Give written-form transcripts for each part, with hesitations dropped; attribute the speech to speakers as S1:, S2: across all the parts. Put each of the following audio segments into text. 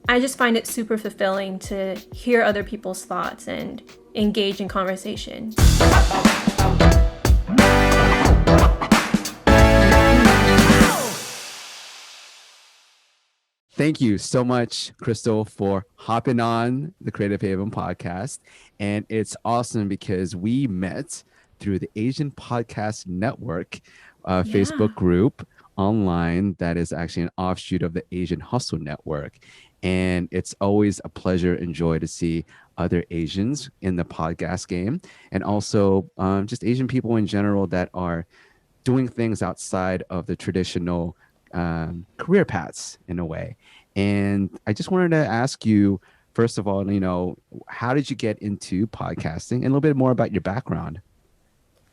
S1: I just find it super fulfilling to hear other people's thoughts and engage in conversation.
S2: Thank you so much, Crystal, for hopping on the Creative Haven podcast. And it's awesome because we met through the Asian Podcast Network
S1: Yeah.
S2: Facebook group online that is actually an offshoot of the Asian Hustle Network. And it's always a pleasure and joy to see other Asians in the podcast game and also just Asian people in general that are doing things outside of the traditional career paths in a way. And I just wanted to ask you, first of all, how did you get into podcasting and a little bit more about your background?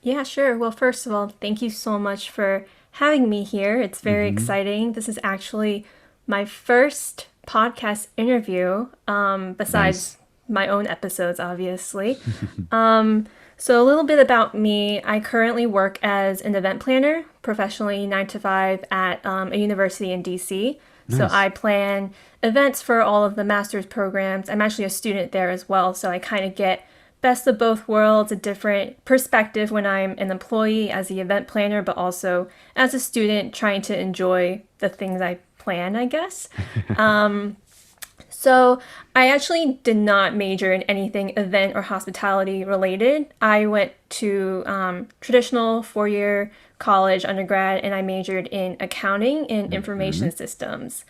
S1: Yeah, sure. Well, first of all, thank you so much for having me here. It's very
S2: Hmm.
S1: exciting. This is actually my first podcast interview, besides
S2: Nice.
S1: my own episodes, obviously. So, a little bit about me. I currently work as an event planner professionally, 9 to 5, at a university in DC. So,
S2: Nice.
S1: I plan events for all of the master's programs. I'm actually a student there as well. So, I kind of get best of both worlds, a different perspective when I'm an employee as the event planner, but also as a student trying to enjoy the things I plan, I guess. So I actually did not major in anything event or hospitality related. I went to traditional 4 year college undergrad and I majored in accounting and
S2: Hmm.
S1: information systems.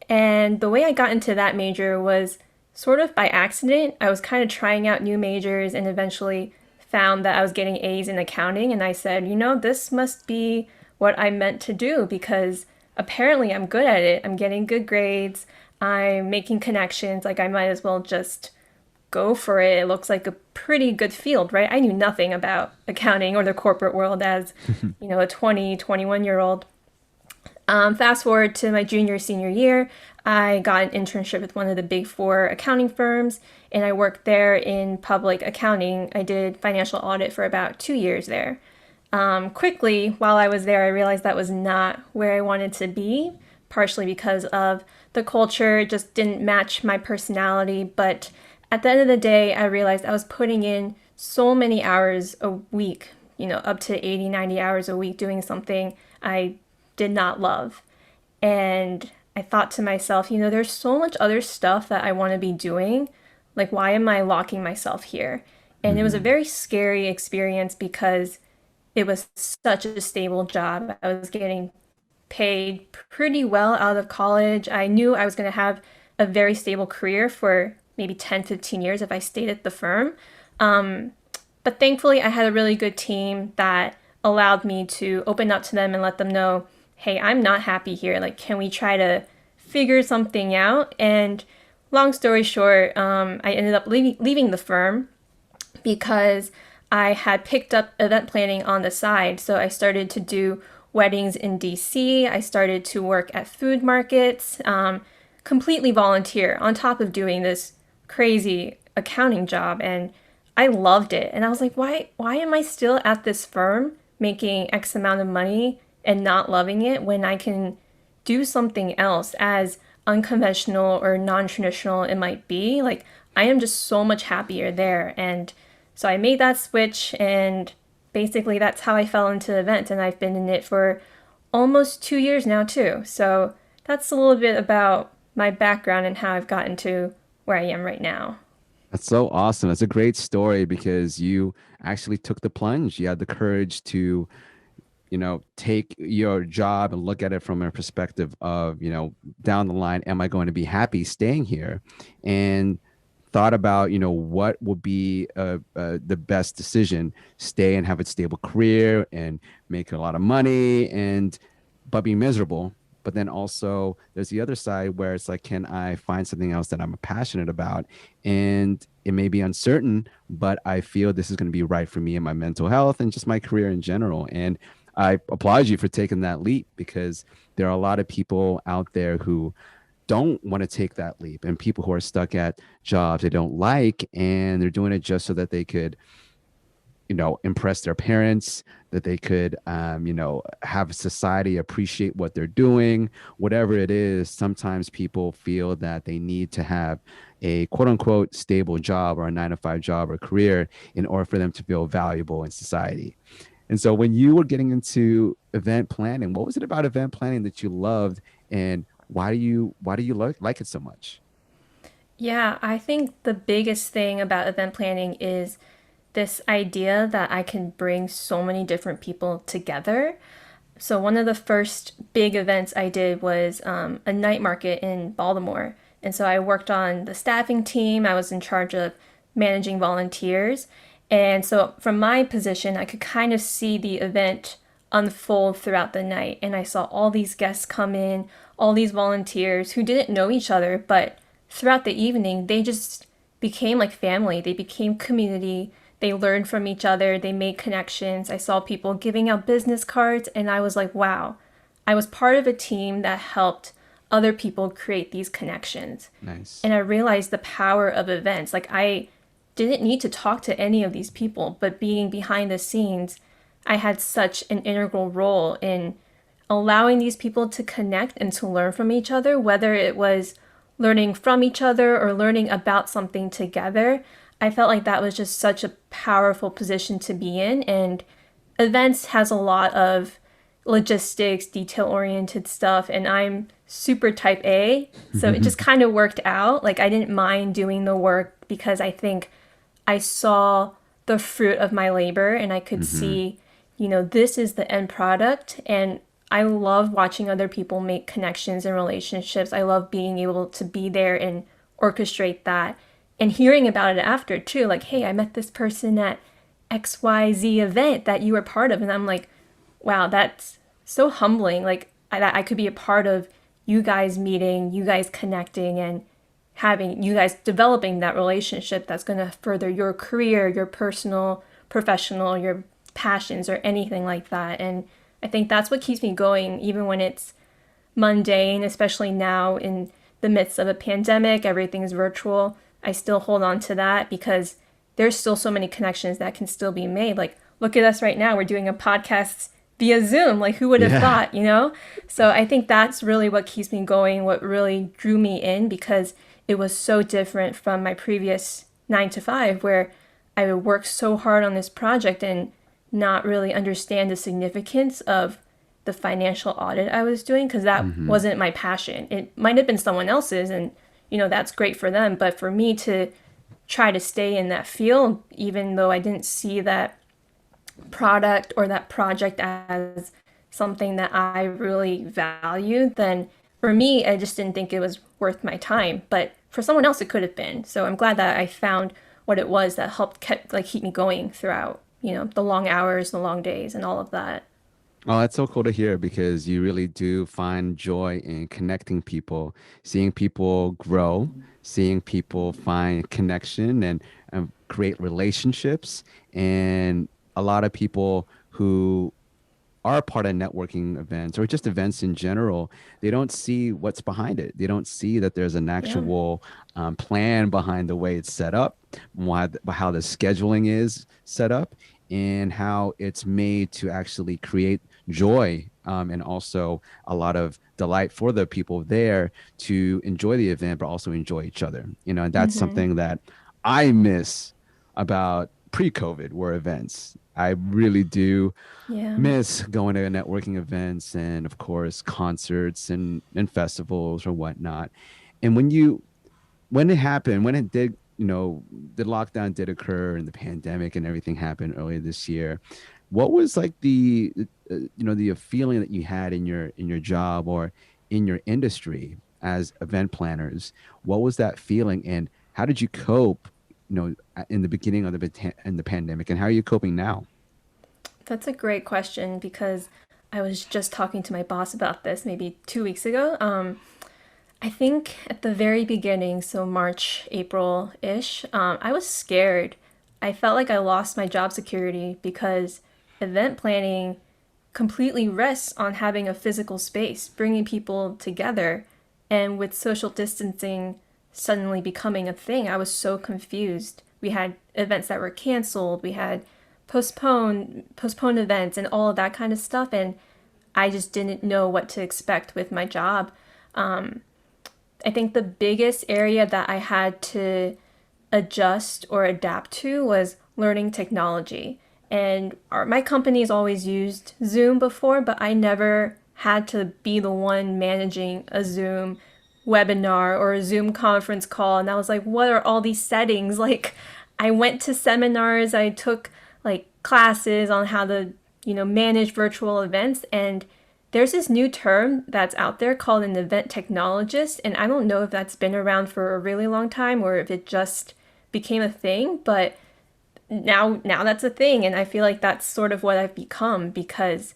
S1: And the way I got into that major was sort of by accident. I was kind of trying out new majors and eventually found that I was getting A's in accounting. And I said, this must be what I meant to do because apparently I'm good at it. I'm getting good grades. I'm making connections. Like I might as well just go for it. It looks like a pretty good field, right? I knew nothing about accounting or the corporate world as, a 20, 21-year old. Fast forward to my junior, senior year, I got an internship with one of the big four accounting firms, and I worked there in public accounting. I did financial audit for about 2 years there. Quickly, while I was there, I realized that was not where I wanted to be, partially because of the culture. It just didn't match my personality. But at the end of the day, I realized I was putting in so many hours a week, up to 80, 90 hours a week doing something I did not love. And I thought to myself, there's so much other stuff that I want to be doing. Like, why am I locking myself here? And it was a
S2: Hmm.
S1: very scary experience because it was such a stable job. I was getting paid pretty well out of college. I knew I was going to have a very stable career for maybe 10, 15 years if I stayed at the firm. But thankfully, I had a really good team that allowed me to open up to them and let them know, hey, I'm not happy here. Like, can we try to figure something out? And long story short, I ended up leaving the firm because I had picked up event planning on the side. So I started to do weddings in DC. I started to work at food markets, completely volunteer on top of doing this crazy accounting job. And I loved it. And I was like, why am I still at this firm making X amount of money and not loving it when I can do something else as unconventional or non-traditional it might be? Like I am just so much happier there. And so I made that switch and basically that's how I fell into the event and I've been in it for almost 2 years now too. So that's a little bit about my background and how I've gotten to where I am right now.
S2: That's so awesome. That's a great story because you actually took the plunge. You had the courage to take your job and look at it from a perspective of, down the line, am I going to be happy staying here? And thought about, what would be the best decision, stay and have a stable career and make a lot of money but be miserable. But then also there's the other side where it's like, can I find something else that I'm passionate about? And it may be uncertain, but I feel this is going to be right for me and my mental health and just my career in general. And I applaud you for taking that leap because there are a lot of people out there who don't want to take that leap and people who are stuck at jobs they don't like and they're doing it just so that they could impress their parents, that they could, have society appreciate what they're doing, whatever it is. Sometimes people feel that they need to have a quote unquote stable job or a 9 to 5 job or career in order for them to feel valuable in society. And so when you were getting into event planning, what was it about event planning that you loved, and why do you like it so much?
S1: Yeah, I think the biggest thing about event planning is this idea that I can bring so many different people together. So, one of the first big events I did was a night market in Baltimore. And so I worked on the staffing team, I was in charge of managing volunteers. And so, from my position, I could kind of see the event unfold throughout the night. And I saw all these guests come in, all these volunteers who didn't know each other, but throughout the evening, they just became like family. They became community. They learned from each other. They made connections. I saw people giving out business cards, and I was like, wow, I was part of a team that helped other people create these connections.
S2: Nice.
S1: And I realized the power of events. Like, I didn't need to talk to any of these people, but being behind the scenes, I had such an integral role in allowing these people to connect and to learn from each other, whether it was learning from each other or learning about something together. I felt like that was just such a powerful position to be in. And events has a lot of logistics, detail oriented stuff, and I'm super type A. So it just kind of worked out. Like, I didn't mind doing the work because I think I saw the fruit of my labor and I could
S2: Hmm.
S1: see, this is the end product. And I love watching other people make connections and relationships. I love being able to be there and orchestrate that and hearing about it after too. Like, hey, I met this person at XYZ event that you were part of. And I'm like, wow, that's so humbling. Like, I could be a part of you guys meeting, you guys connecting, and having you guys developing that relationship that's going to further your career, your personal, professional, your passions, or anything like that. And I think that's what keeps me going, even when it's mundane, especially now in the midst of a pandemic, everything's virtual. I still hold on to that because there's still so many connections that can still be made. Like, look at us right now. We're doing a podcast via Zoom. Like, who would have
S2: Yeah.
S1: thought? So I think that's really what keeps me going, what really drew me in because it was so different from my previous 9 to 5, where I would work so hard on this project and not really understand the significance of the financial audit I was doing because that
S2: Hmm.
S1: wasn't my passion. It might have been someone else's, and that's great for them. But for me to try to stay in that field, even though I didn't see that product or that project as something that I really valued, then for me, I just didn't think it was worth my time. But for someone else, it could have been. So I'm glad that I found what it was that helped keep me going throughout, the long hours, the long days, and all of that.
S2: Oh, that's so cool to hear because you really do find joy in connecting people, seeing people grow, seeing people find connection and create relationships. And a lot of people who are part of networking events or just events in general, they don't see what's behind it. They don't see that there's an
S1: Yeah.
S2: actual plan behind the way it's set up, how the scheduling is set up, and how it's made to actually create joy, and also a lot of delight for the people there to enjoy the event, but also enjoy each other. And that's
S1: Mm-hmm.
S2: something that I miss about pre-COVID were events. I really do
S1: Yeah.
S2: miss going to networking events and of course concerts and festivals or whatnot. And when it happened, when it did, the lockdown did occur and the pandemic and everything happened earlier this year, what was like the feeling that you had in your job or in your industry as event planners? What was that feeling, and how did you cope, in the beginning of the pandemic, and how are you coping now?
S1: That's a great question because I was just talking to my boss about this maybe 2 weeks ago. I think at the very beginning, so March, April ish, I was scared. I felt like I lost my job security because event planning completely rests on having a physical space, bringing people together. And with social distancing suddenly becoming a thing, I was so confused. We had events that were canceled, we had postpone events and all of that kind of stuff. And I just didn't know what to expect with my job. I think the biggest area that I had to adjust or adapt to was learning technology. And my company's always used Zoom before, but I never had to be the one managing a Zoom webinar or a Zoom conference call. And I was like, what are all these settings? Like, I went to seminars, I took like classes on how to, manage virtual events. And there's this new term that's out there called an event technologist. And I don't know if that's been around for a really long time or if it just became a thing, but now that's a thing. And I feel like that's sort of what I've become because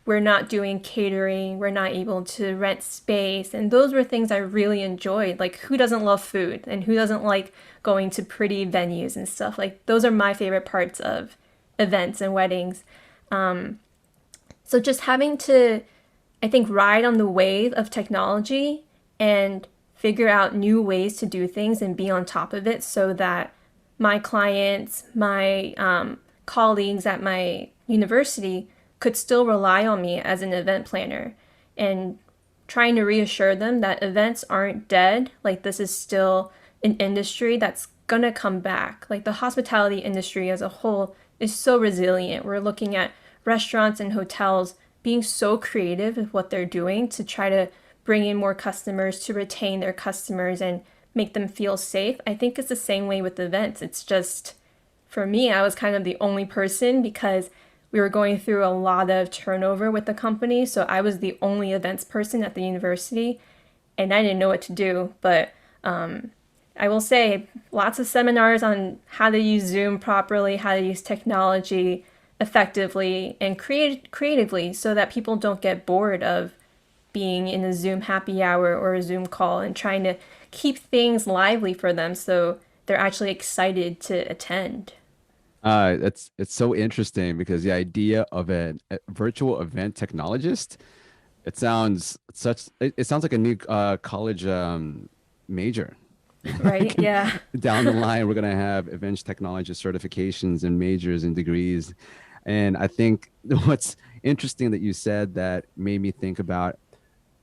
S1: we're not doing catering, we're not able to rent space. And those were things I really enjoyed. Like, who doesn't love food and who doesn't like going to pretty venues and stuff? Like, those are my favorite parts of events and weddings. So just having to, I think, ride on the wave of technology and figure out new ways to do things and be on top of it so that my clients, my colleagues at my university could still rely on me as an event planner and trying to reassure them that events aren't dead. Like, this is still an industry that's gonna come back. Like, the hospitality industry as a whole is so resilient. We're looking at restaurants and hotels being so creative with what they're doing to try to bring in more customers, to retain their customers and make them feel safe. I think it's the same way with events. It's just, for me, I was kind of the only person because we were going through a lot of turnover with the company. So I was the only events person at the university and I didn't know what to do. But I will say lots of seminars on how to use Zoom properly, how to use technology effectively and creatively so that people don't get bored of being in a Zoom happy hour or a Zoom call and trying to keep things lively for them so they're actually excited to attend.
S2: It's so interesting because the idea of a virtual event technologist, it sounds like a new college major.
S1: Right? Yeah.
S2: Down the line, we're gonna have event technologist certifications and majors and degrees. And I think what's interesting that you said that made me think about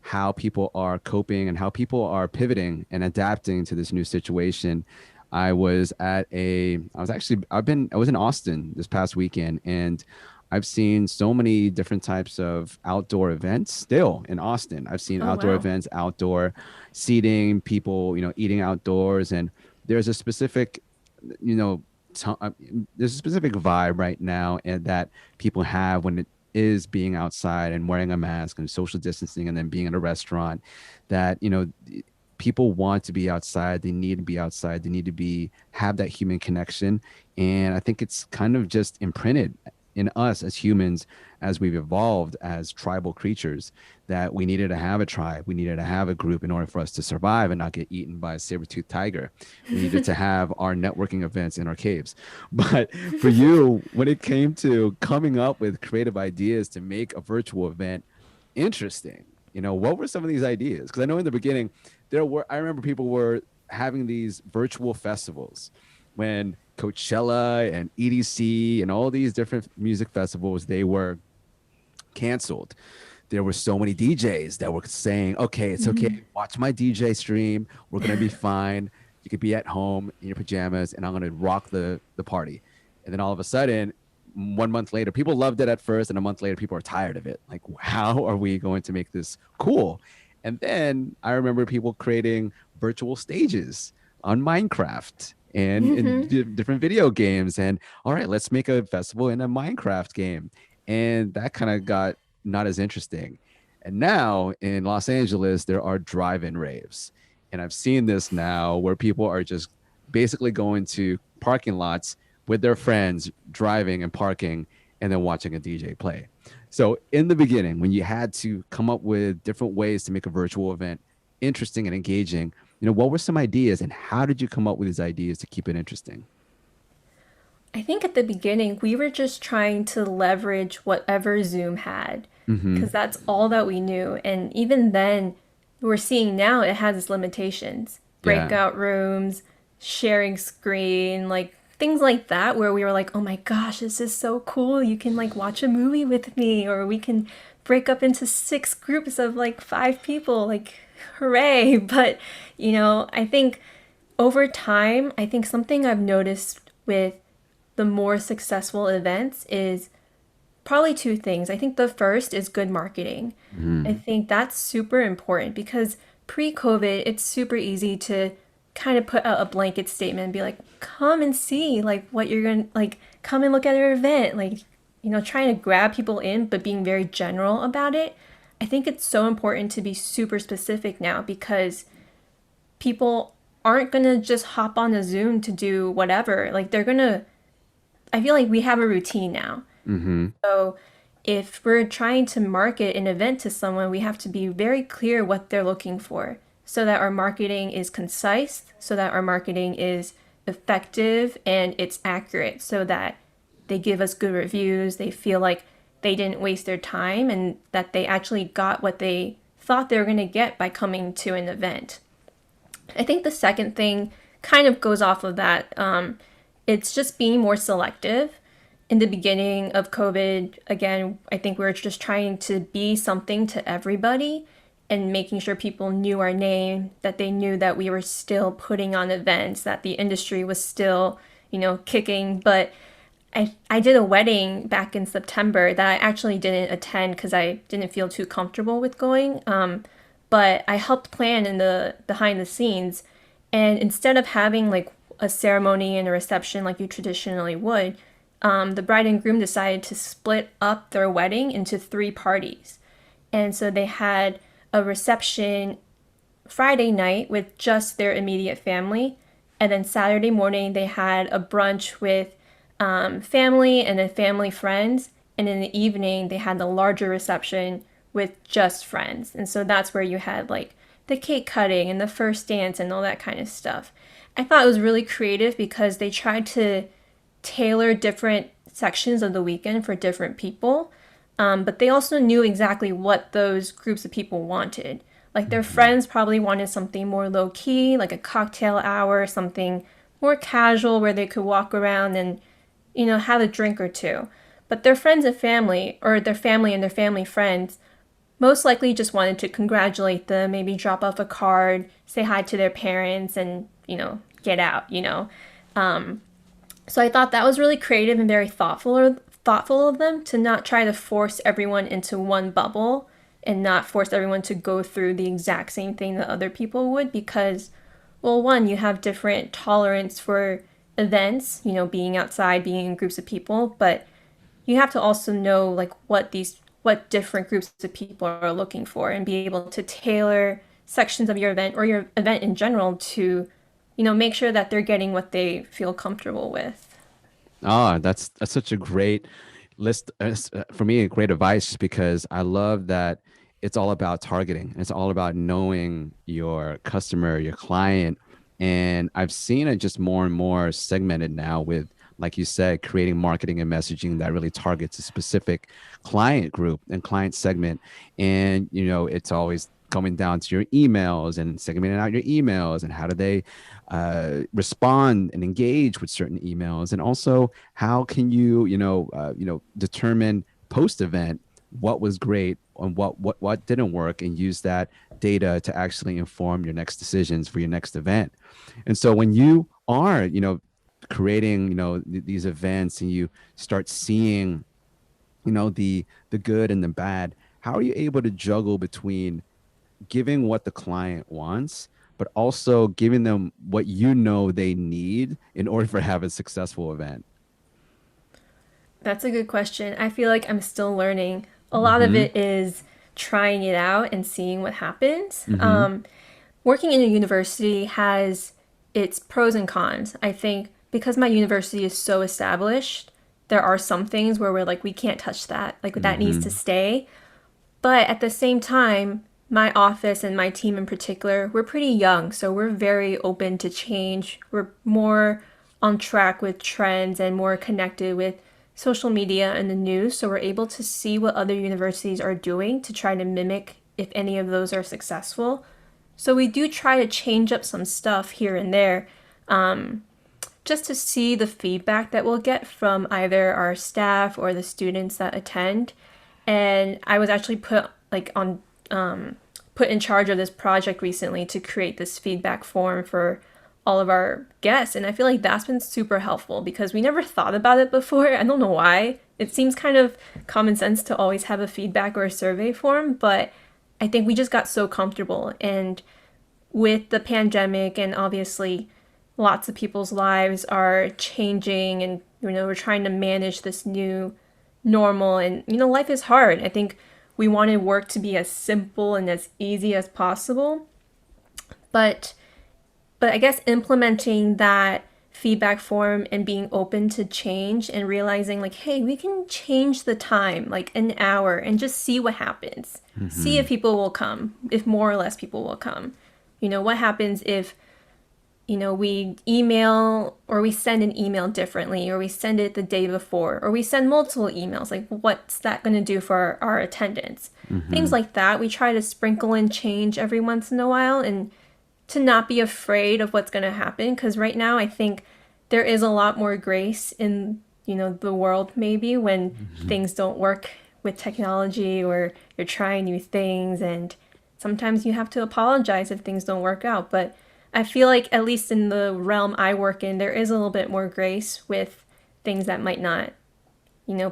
S2: how people are coping and how people are pivoting and adapting to this new situation. I was in Austin this past weekend and I've seen so many different types of outdoor events still in Austin. I've seen
S1: Oh,
S2: outdoor
S1: wow.
S2: events, outdoor seating, people, eating outdoors. And there's a specific, you know, there's a specific vibe right now and that people have when it is being outside and wearing a mask and social distancing and then being in a restaurant that, people want to be outside. They need to be outside. They need to have that human connection. And I think it's kind of just imprinted in us as humans, as we've evolved as tribal creatures, that we needed to have a tribe. We needed to have a group in order for us to survive and not get eaten by a saber-toothed tiger. We needed to have our networking events in our caves. But for you, when it came to coming up with creative ideas to make a virtual event interesting, what were some of these ideas? Because I know in the beginning, I remember people were having these virtual festivals when Coachella and EDC and all these different music festivals, they were canceled. There were so many DJs that were saying, okay, it's okay. Watch my DJ stream. We're going to be fine. You could be at home in your pajamas and I'm going to rock the party. And then all of a sudden, 1 month later, people loved it at first. And a month later, people are tired of it. Like, how are we going to make this cool? And then I remember people creating virtual stages on Minecraft and in different video games. And all right, let's make a festival in a Minecraft game. And that kind of got not as interesting. And now in Los Angeles, there are drive-in raves. And I've seen this now where people are just basically going to parking lots with their friends, driving and parking, and then watching a DJ play. So in the beginning, when you had to come up with different ways to make a virtual event interesting and engaging, what were some ideas and how did you come up with these ideas to keep it interesting?
S1: I think at the beginning, we were just trying to leverage whatever Zoom had
S2: Mm-hmm.
S1: because that's all that we knew. And even then, we're seeing now it has its limitations
S2: Yeah.
S1: breakout rooms, sharing screen, like things like that where we were like, oh my gosh, this is so cool. You can like watch a movie with me, or we can break up into six groups of like five people. Like, hooray. But, I think over time, I think something I've noticed with the more successful events is probably two things. I think the first is good marketing. I
S2: Mhm.
S1: think that's super important because pre-COVID, it's super easy to kind of put out a blanket statement and be like, come and see like what you're going to like come and look at our event, like trying to grab people in but being very general about it. I think it's so important to be super specific now because people aren't going to just hop on a Zoom to do whatever. Like they're going to I feel like we have a routine now.
S2: Mhm.
S1: So if we're trying to market an event to someone, we have to be very clear what they're looking for so that our marketing is concise, so that our marketing is effective and it's accurate, so that they give us good reviews, they feel like they didn't waste their time and that they actually got what they thought they were going to get by coming to an event. I think the second thing kind of goes off of that. It's just being more selective. In the beginning of COVID, again, I think we were just trying to be something to everybody and making sure people knew our name, that they knew that we were still putting on events, that the industry was still, kicking. But I did a wedding back in September that I actually didn't attend because I didn't feel too comfortable with going. But I helped plan in the behind the scenes. And instead of having like a ceremony and a reception like you traditionally would, the bride and groom decided to split up their wedding into three parties. And so they had a reception Friday night with just their immediate family. And then Saturday morning, they had a brunch with family and then family friends. And in the evening, they had the larger reception with just friends. And so that's where you had like the cake cutting and the first dance and all that kind of stuff. I thought it was really creative because they tried to tailor different sections of the weekend for different people. But they also knew exactly what those groups of people wanted. Like their
S2: Mhm.
S1: friends probably wanted something more low key, like a cocktail hour, something more casual where they could walk around and, have a drink or two. But their friends and family, or their family and their family friends, most likely just wanted to congratulate them, maybe drop off a card, say hi to their parents, and, get out. So I thought that was really creative and very thoughtful of them to not try to force everyone into one bubble and not force everyone to go through the exact same thing that other people would because well one you have different tolerance for events, being outside, being in groups of people, but you have to also know like what different groups of people are looking for and be able to tailor sections of your event or your event in general to make sure that they're getting what they feel comfortable with.
S2: Ah, that's such a great list for me, great advice because I love that it's all about targeting. It's all about knowing your customer, your client, and I've seen it just more and more segmented now with, like you said, creating marketing and messaging that really targets a specific client group and client segment. And it's always coming down to your emails and segmenting out your emails and how do they respond and engage with certain emails, and also how can you determine post event what was great and what didn't work, and use that data to actually inform your next decisions for your next event. And so when you are creating these events and you start seeing the good and the bad, how are you able to juggle between giving what the client wants, but also giving them what they need in order for have a successful event?
S1: That's a good question. I feel like I'm still learning. A lot of
S2: Mm-hmm.
S1: it is trying it out and seeing what happens.
S2: Mm-hmm.
S1: Working in a university has its pros and cons. I think because my university is so established, there are some things where we're like, we can't touch that. Like, that needs to
S2: Mm-hmm.
S1: stay. But at the same time, my office and my team in particular, we're pretty young, so we're very open to change. We're more on track with trends and more connected with social media and the news, so we're able to see what other universities are doing to try to mimic if any of those are successful. So we do try to change up some stuff here and there, just to see the feedback that we'll get from either our staff or the students that attend. And I was actually put in charge of this project recently to create this feedback form for all of our guests. And I feel like that's been super helpful because we never thought about it before. I don't know why. It seems kind of common sense to always have a feedback or a survey form, but I think we just got so comfortable. And with the pandemic, and obviously lots of people's lives are changing, and we're trying to manage this new normal, and life is hard. I think we wanted work to be as simple and as easy as possible, but I guess implementing that feedback form and being open to change and realizing like, hey, we can change the time like an hour and just see what happens. See
S2: Hmm.
S1: if people will come, if more or less people will come. What happens if we email or we send an email differently, or we send it the day before, or we send multiple emails. Like, what's that going to do for our attendance? Things
S2: Hmm.
S1: like that. We try to sprinkle in change every once in a while and to not be afraid of what's going to happen. Because right now, I think there is a lot more grace in, the world maybe when
S2: Hmm.
S1: things don't work with technology or you're trying new things. And sometimes you have to apologize if things don't work out. But I feel like, at least in the realm I work in, there is a little bit more grace with things that might not,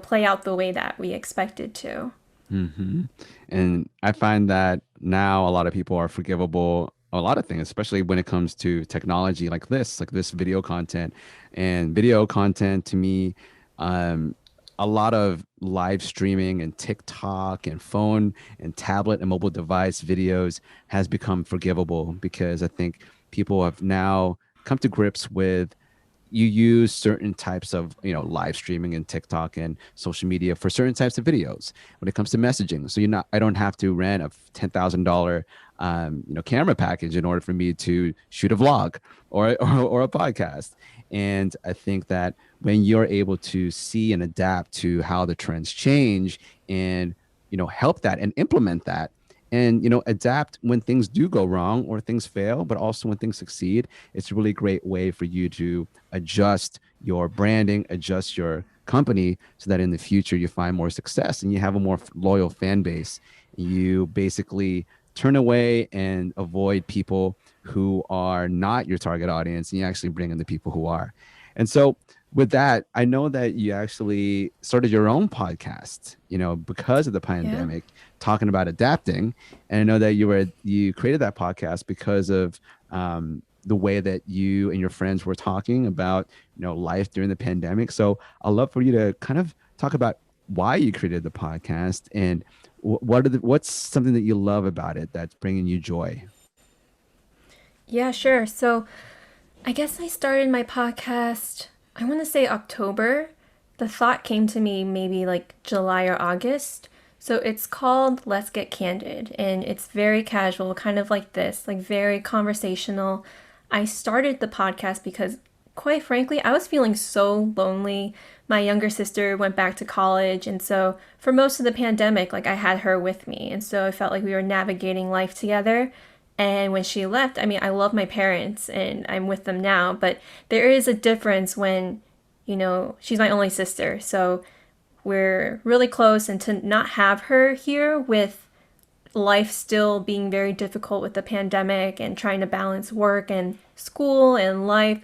S1: play out the way that we expected to.
S2: Hmm. And I find that now a lot of people are forgivable a lot of things, especially when it comes to technology like this video content. And video content to me, um, a lot of live streaming and TikTok and phone and tablet and mobile device videos has become forgivable because I think people have now come to grips with you use certain types of live streaming and TikTok and social media for certain types of videos when it comes to messaging. So I don't have to rent a $10,000 camera package in order for me to shoot a vlog or a podcast. And I think that when you're able to see and adapt to how the trends change and help that and implement that and adapt when things do go wrong or things fail, but also when things succeed, it's a really great way for you to adjust your branding, adjust your company so that in the future you find more success and you have a more loyal fan base. You basically turn away and avoid people who are not your target audience and you actually bring in the people who are. And so with that, I know that you actually started your own podcast, because of the
S1: Yeah.
S2: pandemic, talking about adapting. And I know that you created that podcast because of the way that you and your friends were talking about, life during the pandemic. So I'd love for you to kind of talk about why you created the podcast and what's something that you love about it that's bringing you joy.
S1: Yeah, sure. So I guess I started my podcast, I want to say October. The thought came to me maybe like July or August. So it's called Let's Get Candid, and it's very casual, kind of like this, like very conversational. I started the podcast because, quite frankly, I was feeling so lonely. My younger sister went back to college, and so for most of the pandemic, like I had her with me, and so I felt like we were navigating life together. And when she left, I mean, I love my parents and I'm with them now, but there is a difference when, she's my only sister. So we're really close, and to not have her here with life still being very difficult with the pandemic and trying to balance work and school and life,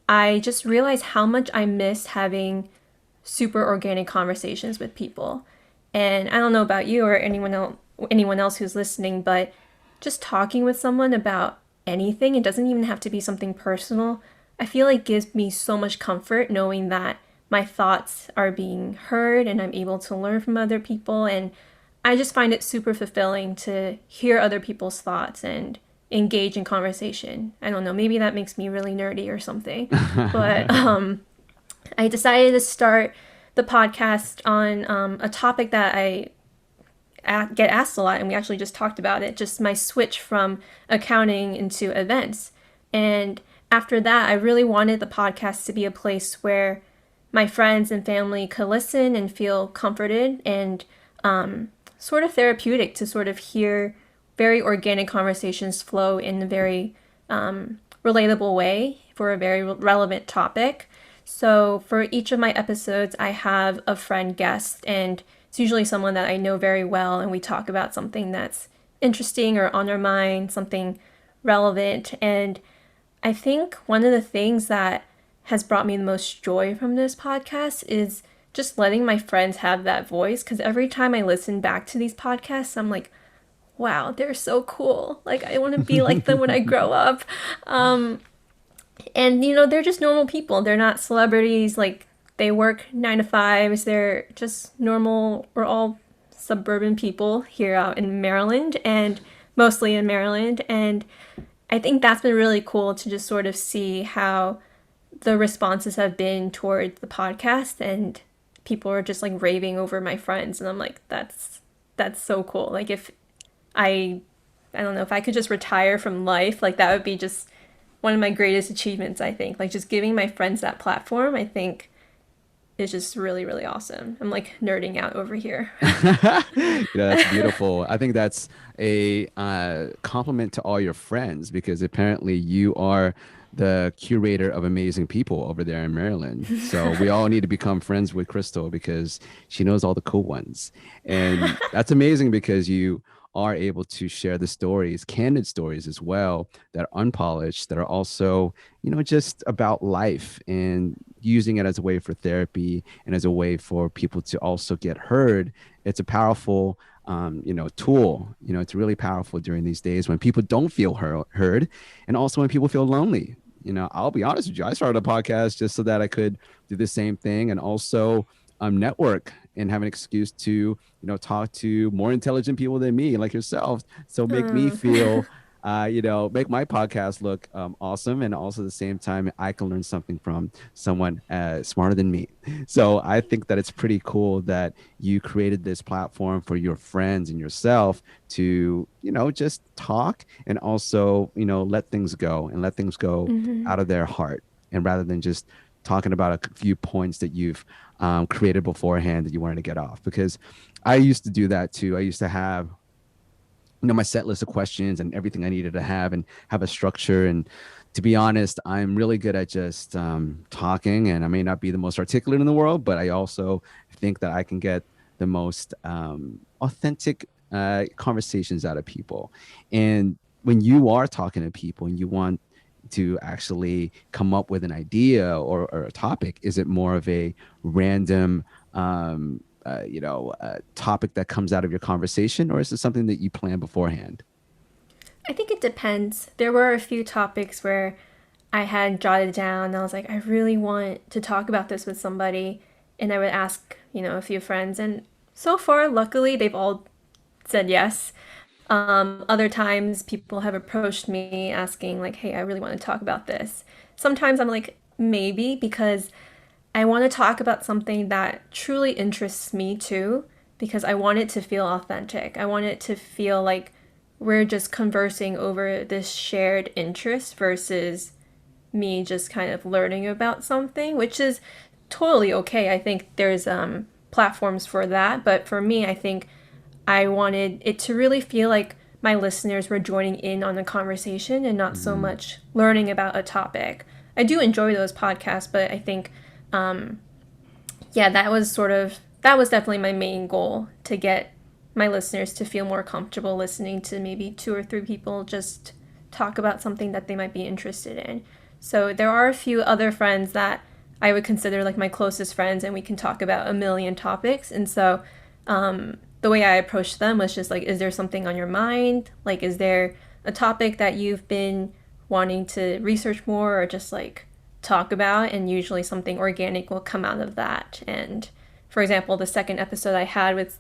S1: I just realized how much I miss having super organic conversations with people. And I don't know about you or anyone else who's listening, but just talking with someone about anything, it doesn't even have to be something personal, I feel like gives me so much comfort knowing that my thoughts are being heard and I'm able to learn from other people. And I just find it super fulfilling to hear other people's thoughts and engage in conversation. I don't know, maybe that makes me really nerdy or something. But I decided to start the podcast on a topic that I get asked a lot, and we actually just talked about it, just my switch from accounting into events. And after that, I really wanted the podcast to be a place where my friends and family could listen and feel comforted and sort of therapeutic to sort of hear very organic conversations flow in a very relatable way for a very relevant topic. So for each of my episodes, I have a friend guest, and it's usually someone that I know very well, and we talk about something that's interesting or on our mind, something relevant. And I think one of the things that has brought me the most joy from this podcast is just letting my friends have that voice. Because every time I listen back to these podcasts, I'm like, wow, they're so cool. Like, I want to be like them when I grow up. And, they're just normal people. They're not celebrities. Like, they work 9 to 5s. They're just normal. We're all suburban people here out in Maryland and mostly in Maryland. And I think that's been really cool to just sort of see how the responses have been towards the podcast, and people are just like raving over my friends, and I'm like, that's so cool. Like, if I I don't know, if I could just retire from life, like that would be just one of my greatest achievements, I think. Like, just giving my friends that platform, I think is just really, really awesome. I'm like nerding out over here.
S2: That's beautiful. I think that's a compliment to all your friends because apparently you are the curator of amazing people over there in Maryland. So we all need to become friends with Crystal because she knows all the cool ones. And that's amazing because you are able to share the stories, candid stories as well, that are unpolished, that are also, just about life and using it as a way for therapy and as a way for people to also get heard. It's a powerful, tool. It's really powerful during these days when people don't feel heard, and also when people feel lonely. I'll be honest with you. I started a podcast just so that I could do the same thing and also network and have an excuse to, talk to more intelligent people than me, like yourself. So make me
S1: Hmm.
S2: feel, make my podcast look awesome. And also at the same time, I can learn something from someone smarter than me. So I think that it's pretty cool that you created this platform for your friends and yourself to, just talk and also, let things go and let things go
S1: Hmm.
S2: out of their heart. And rather than just talking about a few points that you've created beforehand that you wanted to get off. Because I used to do that too. I used to have my set list of questions and everything I needed to have and have a structure. And to be honest, I'm really good at just talking, and I may not be the most articulate in the world, but I also think that I can get the most authentic conversations out of people. And when you are talking to people and you want to actually come up with an idea or a topic, is it more of a random topic that comes out of your conversation, or is it something that you plan beforehand?
S1: I think it depends. There were a few topics where I had jotted down, and I was like, I really want to talk about this with somebody. And I would ask, a few friends. And so far, luckily, they've all said yes. Other times, people have approached me asking, like, hey, I really want to talk about this. Sometimes I'm like, maybe, because I want to talk about something that truly interests me too, because I want it to feel authentic. I want it to feel like we're just conversing over this shared interest versus me just kind of learning about something, which is totally okay. I think there's platforms for that, but for me, I think I wanted it to really feel like my listeners were joining in on the conversation and not so
S2: Mhm.
S1: much learning about a topic. I do enjoy those podcasts, but I think, yeah, that was definitely my main goal, to get my listeners to feel more comfortable listening to maybe two or three people just talk about something that they might be interested in. So there are a few other friends that I would consider like my closest friends, and we can talk about a million topics. And so the way I approached them was just like, is there something on your mind? Like, is there a topic that you've been wanting to research more or just like talk about? And usually something organic will come out of that. And for example, the second episode I had with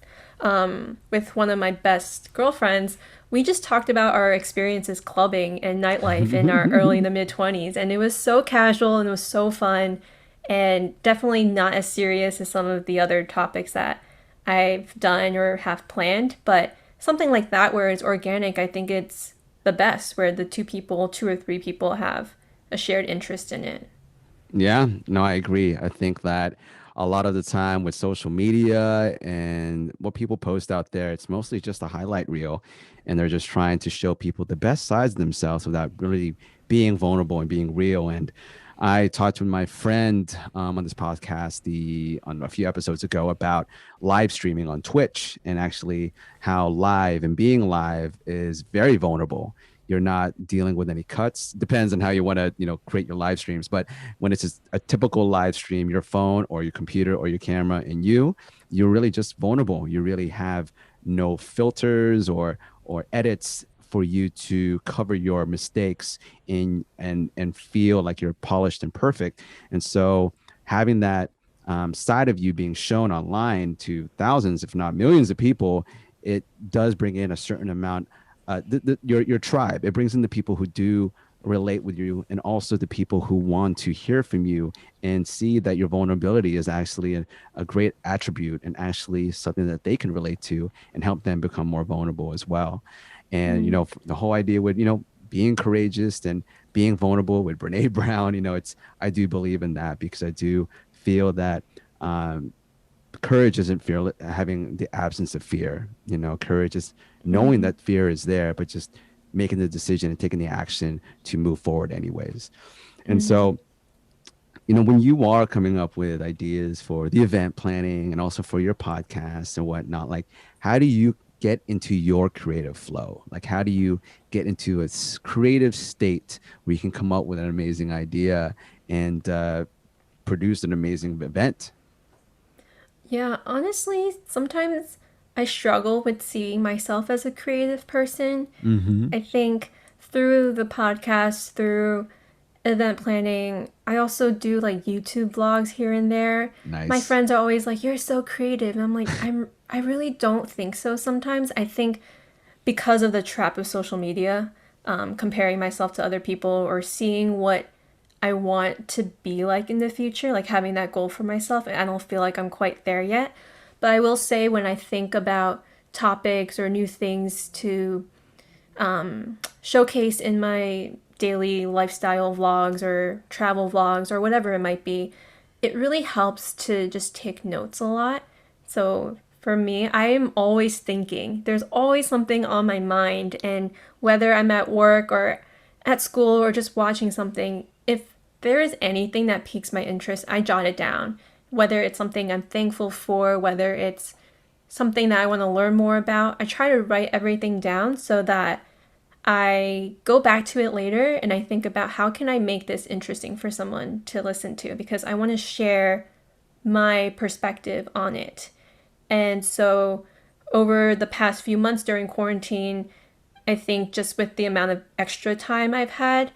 S1: one of my best girlfriends, we just talked about our experiences clubbing and nightlife in our early to mid 20s, and it was so casual and it was so fun, and definitely not as serious as some of the other topics that I've done or have planned, but something like that where it's organic, I think it's the best, where the two or three people have a shared interest in it.
S2: Yeah, no, I agree. I think that a lot of the time with social media and what people post out there, it's mostly just a highlight reel, and they're just trying to show people the best sides of themselves without really being vulnerable and being real. And I talked with my friend on this podcast on a few episodes ago about live streaming on Twitch, and actually how live and being live is very vulnerable. You're not dealing with any cuts. Depends on how you want to, create your live streams. But when it's just a typical live stream, your phone or your computer or your camera and you're really just vulnerable. You really have no filters or edits for you to cover your mistakes in and feel like you're polished and perfect. And so having that side of you being shown online to thousands, if not millions of people, it does bring in a certain amount, your tribe. It brings in the people who do relate with you, and also the people who want to hear from you and see that your vulnerability is actually a great attribute and actually something that they can relate to and help them become more vulnerable as well. And
S1: Mm,
S2: the whole idea with being courageous and being vulnerable with Brene Brown, it's I do believe in that, because I do feel that um, courage isn't fear having the absence of fear. Courage is knowing
S1: mm,
S2: that fear is there, but just making the decision and taking the action to move forward anyways. And
S1: mm.
S2: so when you are coming up with ideas for the event planning and also for your podcast and whatnot, like, how do you get into your creative flow? Like, how do you get into a creative state where you can come up with an amazing idea and produce an amazing event?
S1: Yeah, honestly, sometimes I struggle with seeing myself as a creative person.
S2: Mm-hmm.
S1: I think through the podcast, through event planning, I also do like YouTube vlogs here and there. My
S2: Nice.
S1: friends are always like, "You're so creative." And I'm like, I really don't think so sometimes. I think because of the trap of social media, comparing myself to other people or seeing what I want to be like in the future, like having that goal for myself. And I don't feel like I'm quite there yet. But I will say, when I think about topics or new things to showcase in my daily lifestyle vlogs or travel vlogs or whatever it might be, it really helps to just take notes a lot. So for me, I am always thinking. There's always something on my mind, and whether I'm at work or at school or just watching something, if there is anything that piques my interest, I jot it down. Whether it's something I'm thankful for, whether it's something that I want to learn more about, I try to write everything down so that I go back to it later and I think about how can I make this interesting for someone to listen to, because I want to share my perspective on it. And so over the past few months during quarantine, I think just with the amount of extra time I've had,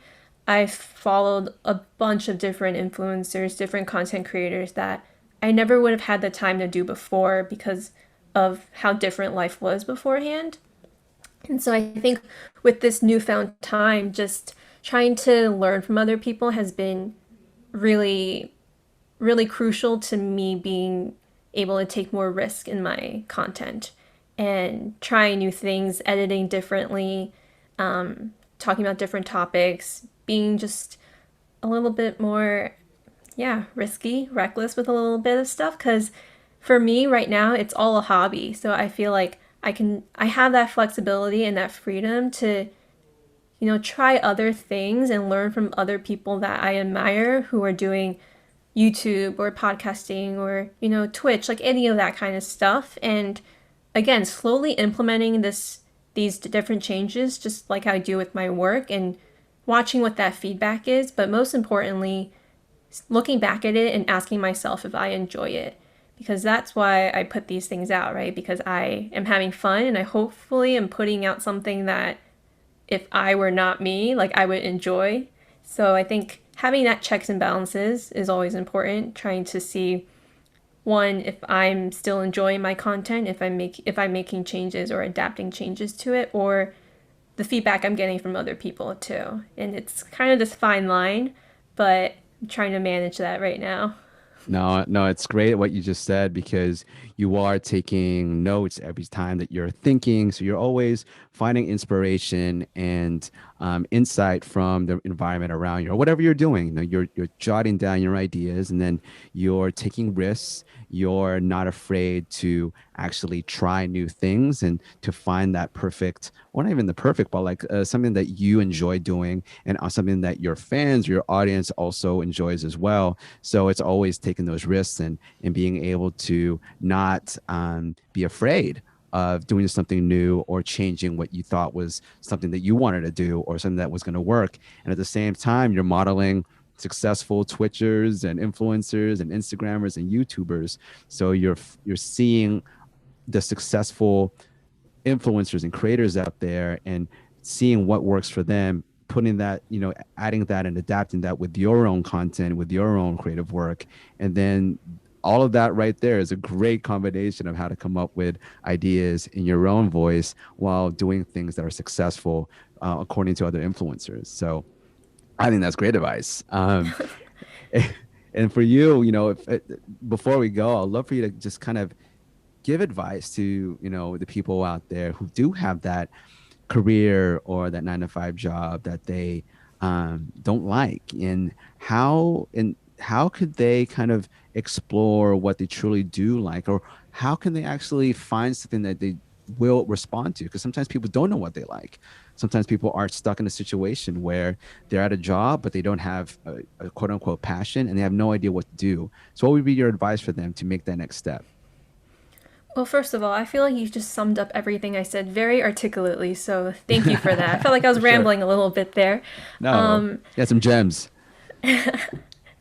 S1: I've followed a bunch of different influencers, different content creators that I never would have had the time to do before because of how different life was beforehand. And so I think with this newfound time, just trying to learn from other people has been really, really crucial to me being able to take more risk in my content and try new things, editing differently, talking about different topics, being just a little bit more, yeah, risky, reckless with a little bit of stuff. Because for me right now, it's all a hobby. So I feel like I have that flexibility and that freedom to, try other things and learn from other people that I admire who are doing YouTube or podcasting or, Twitch, like any of that kind of stuff. And again, slowly implementing these different changes, just like I do with my work, and watching what that feedback is. But most importantly, looking back at it and asking myself if I enjoy it. Because that's why I put these things out, right? Because I am having fun and I hopefully am putting out something that if I were not me, like I would enjoy. So I think having that checks and balances is always important, trying to see one, if I'm still enjoying my content, if I'm making changes or adapting changes to it, or the feedback I'm getting from other people too. And it's kind of this fine line, but I'm trying to manage that right now.
S2: No, no, it's great what you just said, because you are taking notes every time that you're thinking. So you're always finding inspiration and insight from the environment around you or whatever you're doing. You know, you're jotting down your ideas and then you're taking risks. You're not afraid to actually try new things and to find that perfect, or not even the perfect, but like something that you enjoy doing and something that your fans, your audience also enjoys as well. So it's always taking those risks and being able to not be afraid of doing something new or changing what you thought was something that you wanted to do or something that was going to work. And at the same time, you're modeling successful Twitchers and influencers and Instagrammers and YouTubers. So you're seeing the successful influencers and creators out there and seeing what works for them, putting that, adding that and adapting that with your own content, with your own creative work. And then all of that right there is a great combination of how to come up with ideas in your own voice while doing things that are successful according to other influencers. So I think that's great advice. And for you, before we go, I'd love for you to just kind of give advice to the people out there who do have that career or that 9 to 5 job that they don't like, and how could they kind of explore what they truly do like, or how can they actually find something that they will respond to, because sometimes people don't know what they like. Sometimes people are stuck in a situation where they're at a job but they don't have a quote unquote passion and they have no idea what to do. So what would be your advice for them to make that next step?
S1: Well, first of all, I feel like you just summed up everything I said very articulately, so thank you for that. I felt like I was
S2: For sure.
S1: rambling a little bit there.
S2: No, you had some gems.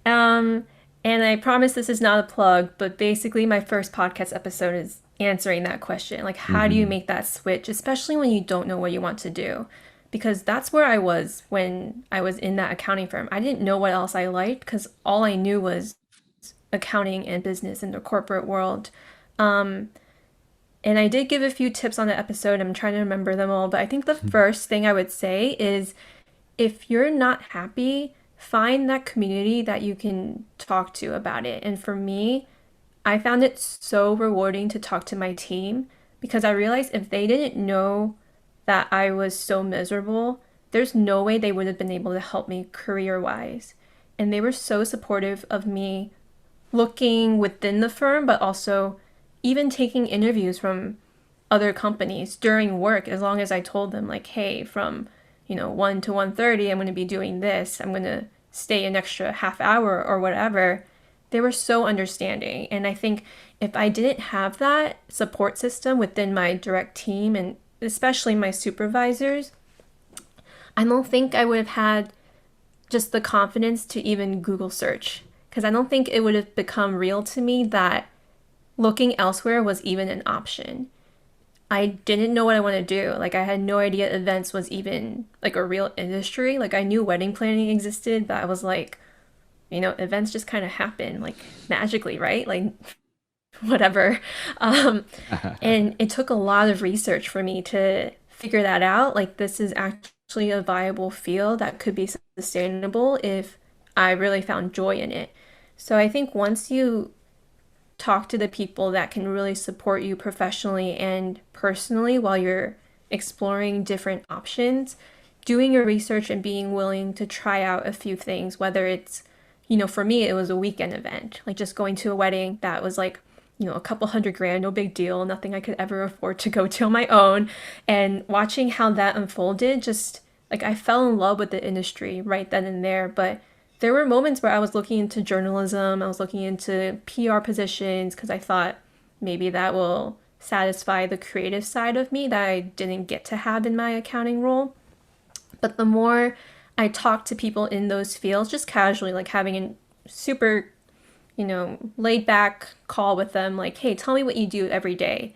S1: Um, and I promise this is not a plug, but basically my first podcast episode is answering that question. Like, how do you
S2: Hmm.
S1: make that switch, especially when you don't know what you want to do? Because that's where I was when I was in that accounting firm. I didn't know what else I liked because all I knew was accounting and business in the corporate world. Um, and I did give a few tips on the episode. I'm trying to remember them all, but I think the first thing I would say is if you're not happy, find that community that you can talk to about it. And for me, I found it so rewarding to talk to my team because I realized if they didn't know that I was so miserable, there's no way they would have been able to help me career wise. And they were so supportive of me looking within the firm, but also even taking interviews from other companies during work as long as I told them like, hey, from 1 to 1:30 I'm going to be doing this. I'm going to stay an extra half hour or whatever. They were so understanding. And I think if I didn't have that support system within my direct team and especially my supervisors, I don't think I would have had just the confidence to even Google search because I don't think it would have become real to me that looking elsewhere was even an option. I didn't know what I want to do. Like I had no idea events was even like a real industry. Like I knew wedding planning existed, but I was like, events just kind of happen like magically, right? Like whatever. Um, and it took a lot of research for me to figure that out. Like this is actually a viable field that could be sustainable if I really found joy in it. So I think once you talk to the people that can really support you professionally and personally while you're exploring different options, doing your research and being willing to try out a few things, whether it's, for me, it was a weekend event, like just going to a wedding that was like, a couple $100,000, no big deal, nothing I could ever afford to go to on my own. And watching how that unfolded, just like I fell in love with the industry right then and there. But there were moments where I was looking into journalism, I was looking into PR positions because I thought maybe that will satisfy the creative side of me that I didn't get to have in my accounting role. But the more I talked to people in those fields, just casually, like having a super, laid back call with them, like, hey, tell me what you do every day.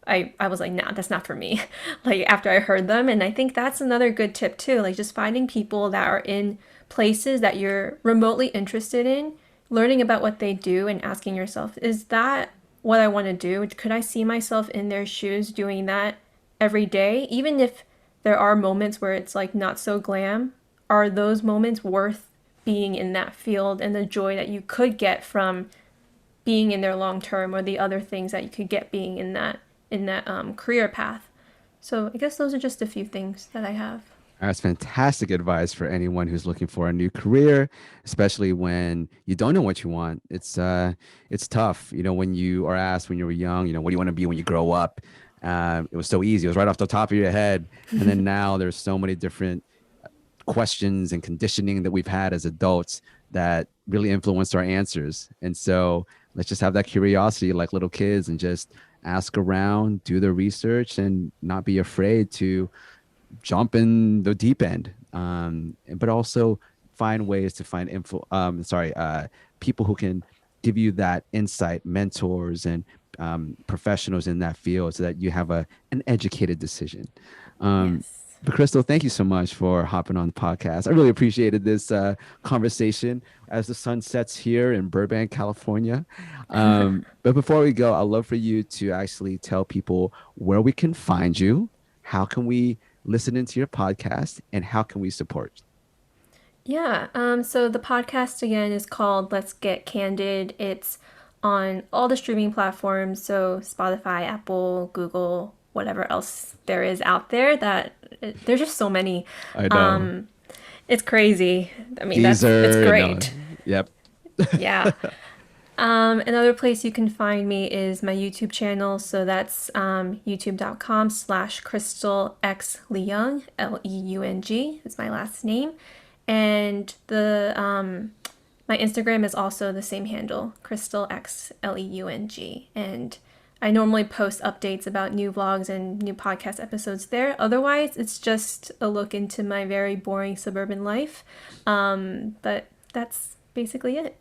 S1: I was like, nah, that's not for me. Like after I heard them. And I think that's another good tip too. Like just finding people that are in places that you're remotely interested in, learning about what they do and asking yourself, is that what I want to do? Could I see myself in their shoes doing that every day? Even if there are moments where it's like not so glam, are those moments worth being in that field and the joy that you could get from being in there long term or the other things that you could get being in that career path. So I guess those are just a few things that I have.
S2: That's fantastic advice for anyone who's looking for a new career, especially when you don't know what you want. It's tough, when you are asked when you were young, what do you want to be when you grow up? It was so easy. It was right off the top of your head. And then now there's so many different questions and conditioning that we've had as adults that really influenced our answers. And so let's just have that curiosity like little kids and just ask around, do the research, and not be afraid to jump in the deep end, but also find ways to find people who can give you that insight, mentors and professionals in that field, so that you have an educated decision. Um,
S1: Yes.
S2: but Crystal, thank you so much for hopping on the podcast. I really appreciated this conversation as the sun sets here in Burbank, California. But before we go, I'd love for you to actually tell people where we can find you. How can we listen into your podcast, and how can we support?
S1: Yeah. So the podcast again is called Let's Get Candid. It's on all the streaming platforms, so Spotify, Apple, Google, whatever else there is out there. There's just so many.
S2: I know.
S1: Um, it's crazy. I mean, that's it's
S2: Deezer, no.
S1: great.
S2: Yep.
S1: Yeah. Another place you can find me is my YouTube channel. So that's youtube.com/Crystal X Leung, Leung. It's my last name. And the my Instagram is also the same handle, Crystal X Leung. And I normally post updates about new vlogs and new podcast episodes there. Otherwise, it's just a look into my very boring suburban life. But that's basically it.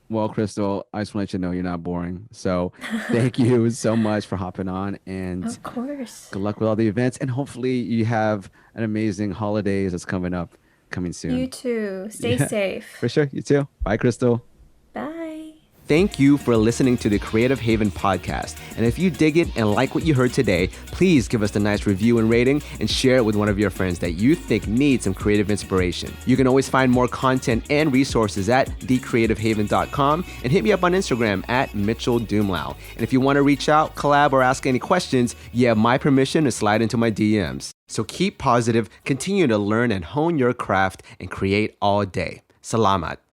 S2: Well, Crystal, I just want to let you know you're not boring. So thank you so much for hopping on, and
S1: Of course.
S2: good luck with all the events. And hopefully you have an amazing holidays that's coming
S1: You
S2: soon.
S1: too. Stay
S2: Yeah,
S1: safe.
S2: for sure. You too. Bye, Crystal.
S1: Bye.
S3: Thank you for listening to the Creative Haven podcast. And if you dig it and like what you heard today, please give us a nice review and rating and share it with one of your friends that you think needs some creative inspiration. You can always find more content and resources at thecreativehaven.com, and hit me up on Instagram at Mitchell Doomlau. And if you want to reach out, collab, or ask any questions, you have my permission to slide into my DMs. So keep positive, continue to learn and hone your craft, and create all day. Salamat.